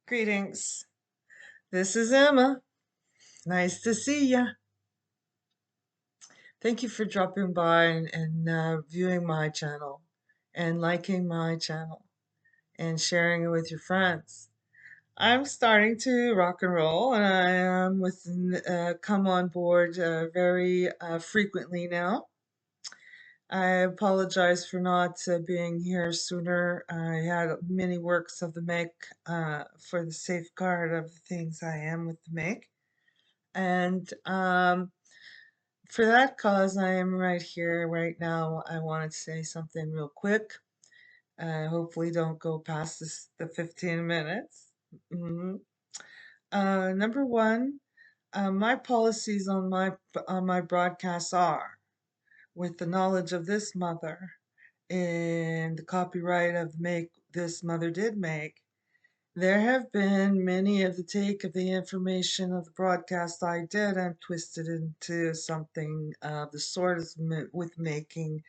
Greetings. This is Emma. Nice to see ya. Thank you for dropping by and viewing my channel and liking my channel and sharing it with your friends. I'm starting to rock and roll, and I am come on board very frequently now. I apologize for not being here sooner. I had many works of the make for the safeguard of the things I am with the make. And for that cause, I am right here, right now. I wanted to say something real quick. Hopefully, don't go past the 15 minutes. hmm Number one, my policies on my broadcasts are, with the knowledge of this mother and the copyright of make this mother did make. There have been many of the take of the information of the broadcast I did and twisted into something of the sort as with making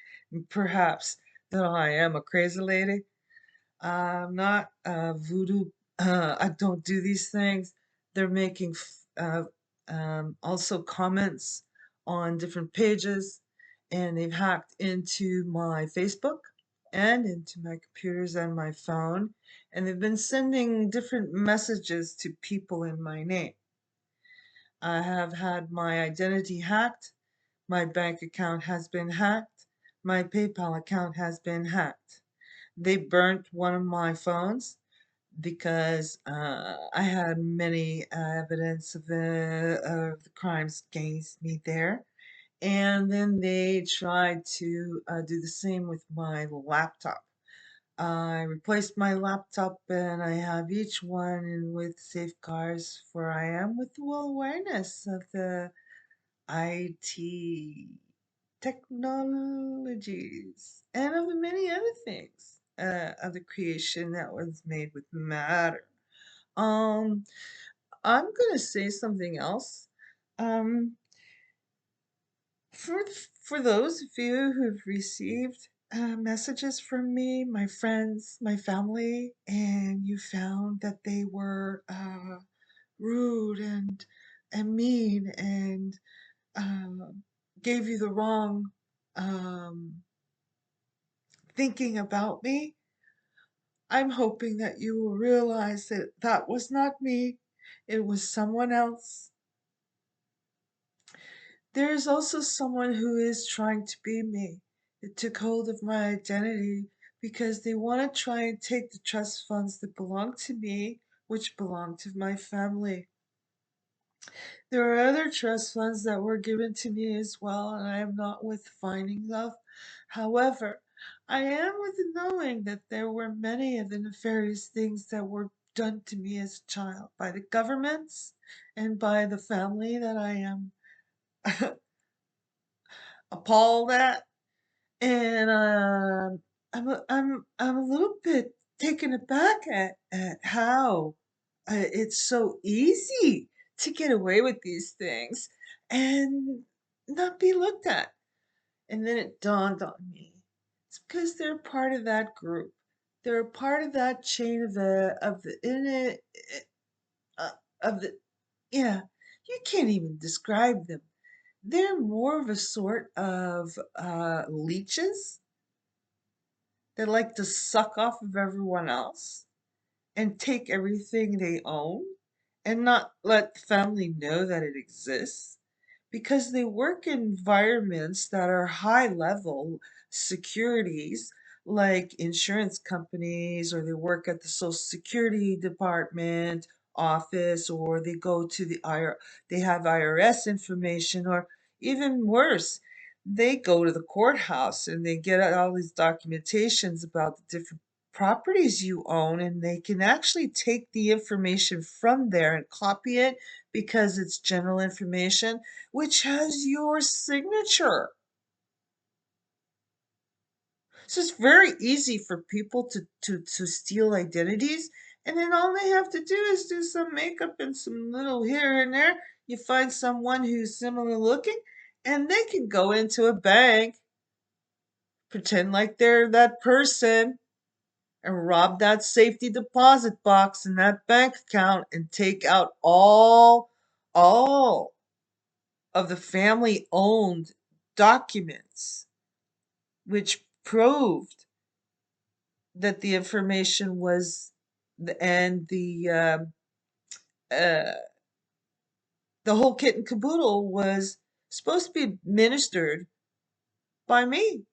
perhaps that I am a crazy lady. I'm not voodoo. I don't do these things. They're making also comments on different pages, and they've hacked into my Facebook and into my computers and my phone, and they've been sending different messages to people in my name. I have had my identity hacked, my bank account has been hacked, my PayPal account has been hacked. They burnt one of my phones because I had many evidence of the crimes against me there. And then they tried to do the same with my laptop. I replaced my laptop and I have each one in with safeguards, for I am with the well awareness of the IT technologies and of the many other things of the creation that was made with matter. Um, I'm gonna say something else. Um, for those of you who've received messages from me, my friends, my family, and you found that they were rude and mean and gave you the wrong um, thinking about me, I'm hoping that you will realize that that was not me. It was someone else. There is also someone who is trying to be me. It took hold of my identity because they want to try and take the trust funds that belong to me, which belong to my family. There are other trust funds that were given to me as well, and I am not with finding of. However, I am with the knowing that there were many of the nefarious things that were done to me as a child by the governments and by the family that I am appalled at. And I'm a little bit taken aback at how it's so easy to get away with these things and not be looked at. And then it dawned on me. It's because they're part of that group. They're a part of that chain of the in it uh, of the yeah. You can't even describe them. They're more of a sort of leeches that like to suck off of everyone else and take everything they own and not let the family know that it exists, because they work in environments that are high level securities like insurance companies, or they work at the social security department office, or they go to they have IRS information, or even worse, they go to the courthouse and they get all these documentations about the different properties you own, and they can actually take the information from there and copy it because it's general information which has your signature. So it's very easy for people to steal identities, and then all they have to do is do some makeup and some little here and there. You find someone who's similar looking, and they can go into a bank, pretend like they're that person, and rob that safety deposit box in that bank account and take out all of the family owned documents which proved that the information was and uh, the whole kit and caboodle was supposed to be administered by me,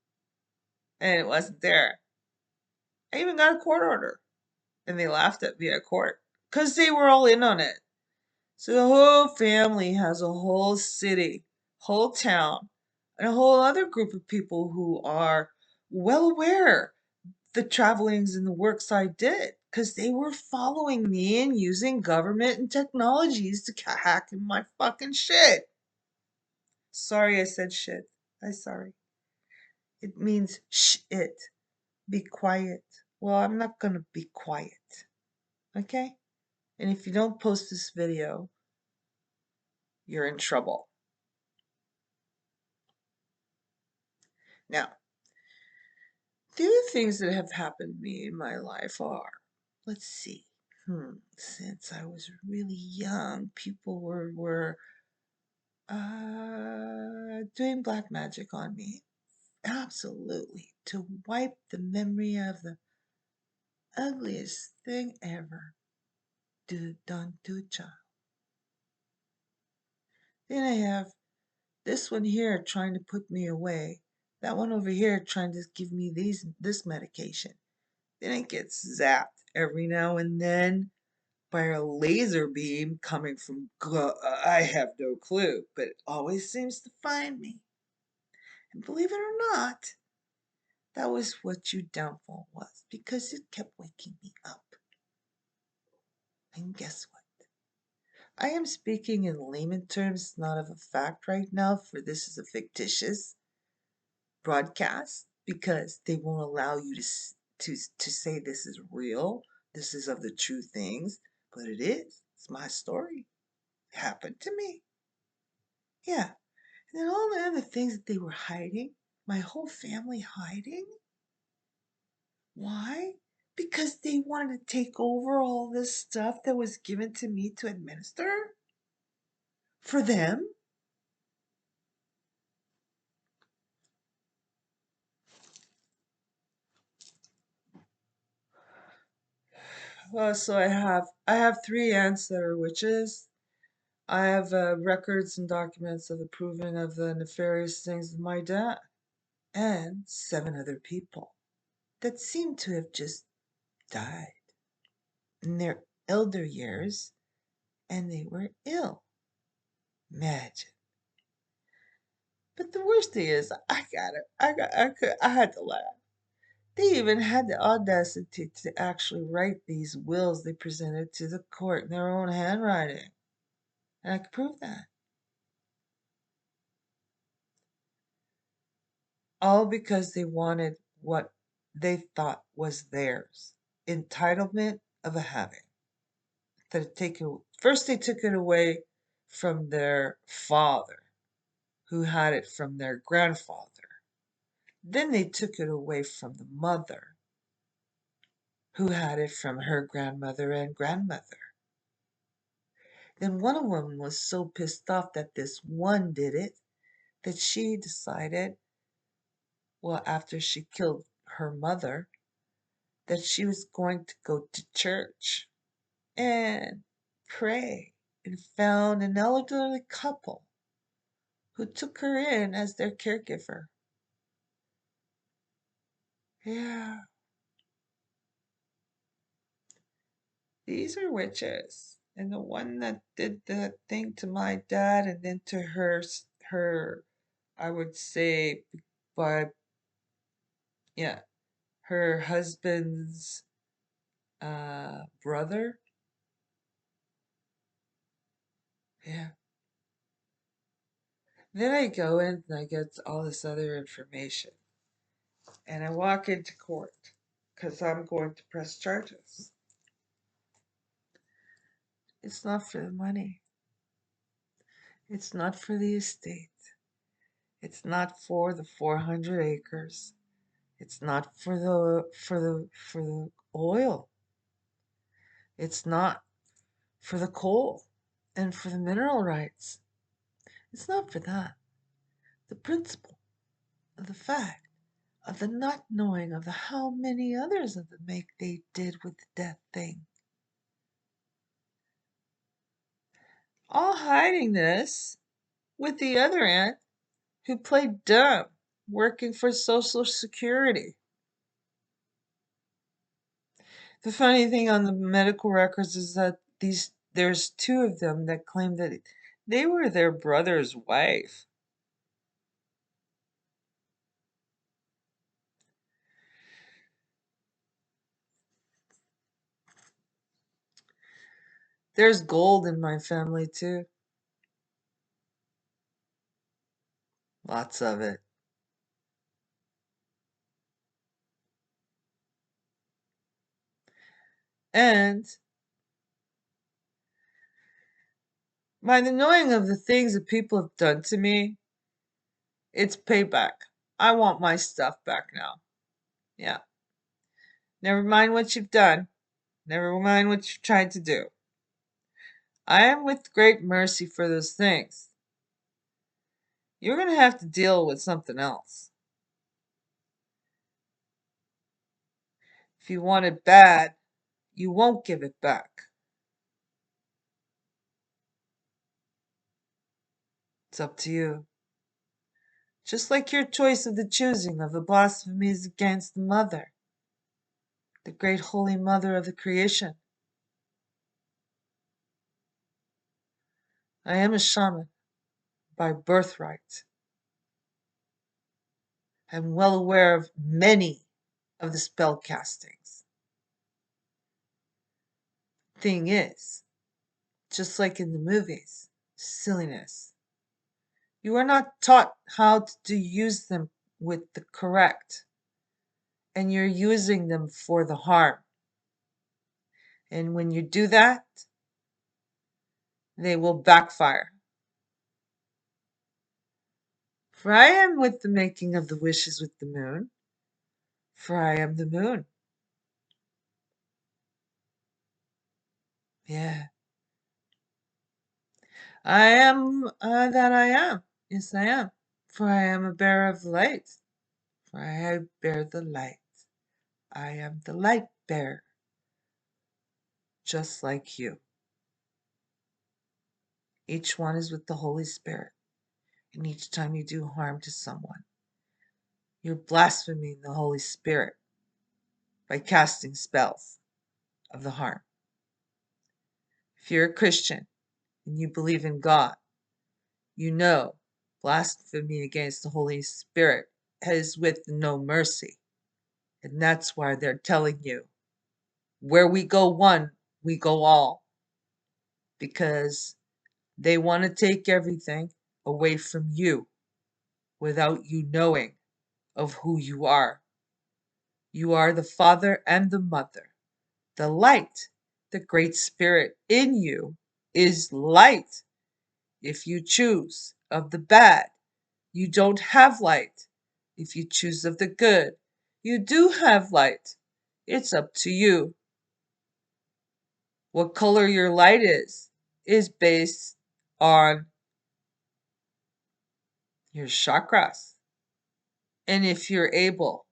and it wasn't there. I even got a court order, and they laughed at me at court because they were all in on it. So the whole family has a whole city, whole town, and a whole other group of people who are well aware the travelings and the works I did because they were following me and using government and technologies to hack in my fucking shit. Sorry I said shit. I'm sorry. It means shh it. Be quiet. Well, I'm not gonna be quiet. Okay? And if you don't post this video, you're in trouble. Now, the other things that have happened to me in my life are, let's see, since I was really young, people were doing black magic on me. Absolutely. To wipe the memory of the ugliest thing ever done to a child. Then I have this one here trying to put me away. That one over here trying to give me this medication. Then it gets zapped every now and then by a laser beam coming from I have no clue, but it always seems to find me. And believe it or not, that was what your downfall was, because it kept waking me up. And guess what? I am speaking in layman terms, not of a fact right now, for this is a fictitious broadcast because they won't allow you to say this is real, this is of the true things, but it is. It's my story. It happened to me. Yeah. And then all the other things that they were hiding, my whole family hiding. Why? Because they wanted to take over all this stuff that was given to me to administer for them. Well, so I have three aunts that are witches. I have records and documents of approving of the nefarious things of my dad, and seven other people that seem to have just died in their elder years, and they were ill. Imagine. But the worst thing is, I got it. I had to laugh. They even had the audacity to actually write these wills they presented to the court in their own handwriting. And I could prove that. All because they wanted what they thought was theirs. Entitlement of a having. First they took it away from their father, who had it from their grandfather. Then they took it away from the mother, who had it from her grandmother and grandmother. Then one of them was so pissed off that this one did it that she decided, well, after she killed her mother, that she was going to go to church and pray, and found an elderly couple who took her in as their caregiver. Yeah, these are witches. And the one that did the thing to my dad and then to her, I would say, by, yeah, her husband's brother. Yeah. Then I go in and I get all this other information. And I walk into court because I'm going to press charges. It's not for the money. It's not for the estate. It's not for the 400 acres. It's not for the oil. It's not for the coal and for the mineral rights. It's not for that. The principle of the fact of the not knowing of the how many others of the make they did with the death thing. All hiding this with the other aunt who played dumb, working for Social Security. The funny thing on the medical records is that there's two of them that claim that they were their brother's wife. There's gold in my family too. Lots of it. And by the knowing of the things that people have done to me, it's payback. I want my stuff back now. Yeah. Never mind what you've done. Never mind what you've tried to do. I am with great mercy for those things. You're going to have to deal with something else. If you want it bad, you won't give it back. It's up to you. Just like your choice of the choosing of the blasphemies against the Mother, the great Holy Mother of the creation. I am a shaman by birthright. I'm well aware of many of the spell castings. Thing is, just like in the movies, silliness. You are not taught how to use them with the correct, and you're using them for the harm. And when you do that, they will backfire. For I am with the making of the wishes with the moon, for I am the moon. Yeah. I am that I am. Yes, I am. For I am a bearer of light. For I bear the light. I am the light bearer, just like you. Each one is with the Holy Spirit. And each time you do harm to someone, you're blaspheming the Holy Spirit by casting spells of the harm. If you're a Christian and you believe in God, you know blasphemy against the Holy Spirit is with no mercy. And that's why they're telling you, where we go one, we go all. Because they want to take everything away from you without you knowing of who you are. You are the father and the mother. The light, the great spirit in you is light. If you choose of the bad, you don't have light. If you choose of the good, you do have light. It's up to you. What color your light is based on your chakras. And if you're able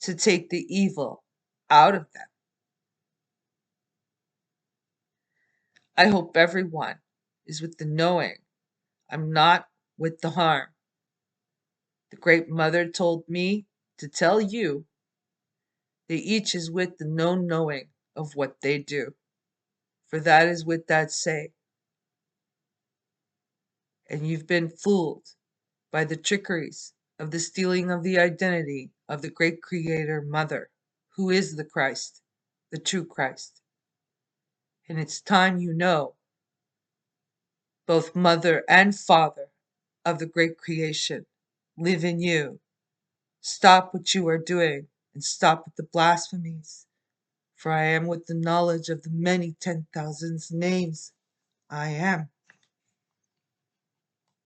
to take the evil out of them. I hope everyone is with the knowing. I'm not with the harm. The Great Mother told me to tell you that each is with the known knowing of what they do. For that is what that say. And you've been fooled by the trickeries of the stealing of the identity of the great Creator Mother, who is the Christ, the true Christ. And it's time you know, both Mother and Father of the great creation live in you. Stop what you are doing and stop with the blasphemies. For I am with the knowledge of the many 10,000 names. I am.